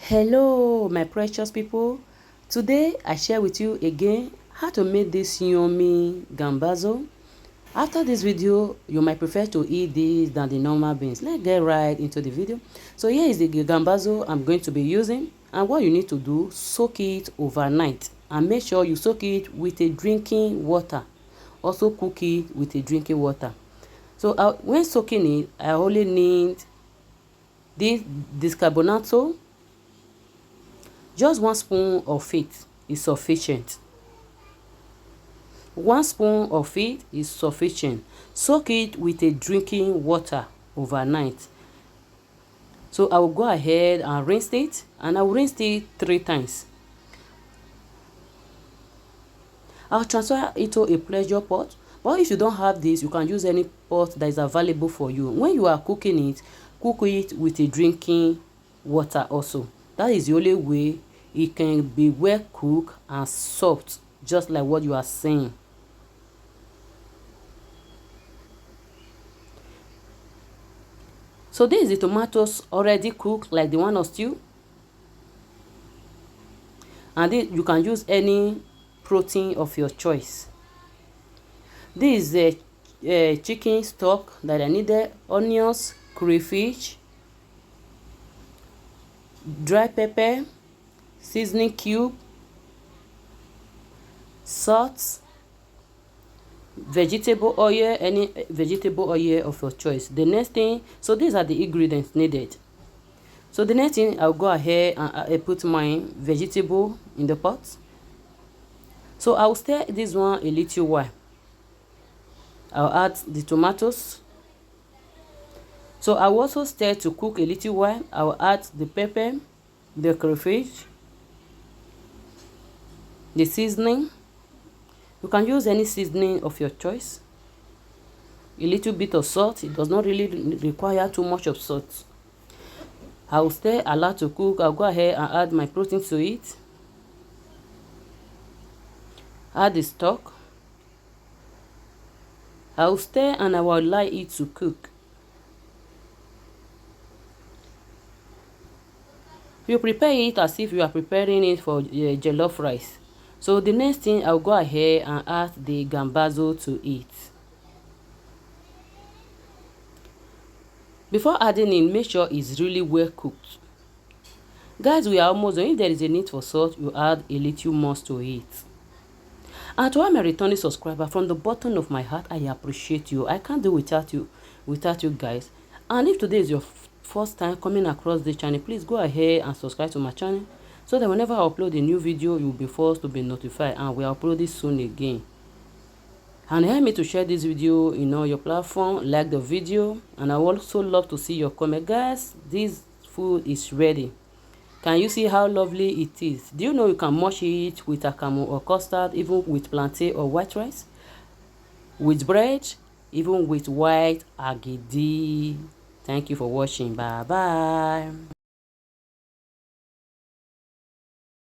Hello my precious people, today I share with you again how to make this yummy garbanzo. After this video you might prefer to eat this than the normal beans. Let's get right into the video. So here is the garbanzo I'm going to be using, and what you need to do, soak it overnight and make sure you soak it with a drinking water. Also cook it with a drinking water. So when soaking it, I only need this carbonato. Just 1 spoon of it is sufficient. 1 spoon of it is sufficient. Soak it with a drinking water overnight. So I will go ahead and rinse it, and I will rinse it 3 times. I'll transfer it to a pressure pot, but if you don't have this, you can use any pot that is available for you. When you are cooking it, cook it with a drinking water also. That is the only way it can be well cooked and soft, just like what you are saying. So this is the tomatoes already cooked, like the one of stew. And this, you can use any protein of your choice. This is the chicken stock that I needed: onions, crayfish, dry pepper, seasoning cube, salt, vegetable oil, any vegetable oil of your choice. The next thing, so these are the ingredients needed. So the next thing, I'll go ahead and put my vegetable in the pot. So I'll stir this one a little while. I'll add the tomatoes. So I will also stir to cook a little while. I will add the pepper, the crayfish, the seasoning. You can use any seasoning of your choice. A little bit of salt. It does not really require too much of salt. I will stir, allow to cook. I'll go ahead and add my protein to it. Add the stock. I will stir and I will allow it to cook. You prepare it as if you are preparing it for jollof rice. So the next thing, I'll go ahead and add the garbanzo to it. Before adding it, make sure it's really well cooked. Guys, we are almost done. If there is a need for salt, you add a little more to it. And to all my returning subscribers, from the bottom of my heart, I appreciate you. I can't do without you guys. And if today is your first time coming across the channel, please go ahead and subscribe to my channel, so that whenever I upload a new video, you'll be first to be notified, and we'll upload it soon again. And help me to share this video in all your platform, like the video, and I also love to see your comment. Guys, this food is ready. Can you see how lovely it is? Do you know you can mush it with akamu or custard, even with plantain or white rice, with bread, even with white agidi. Thank you for watching. Bye bye.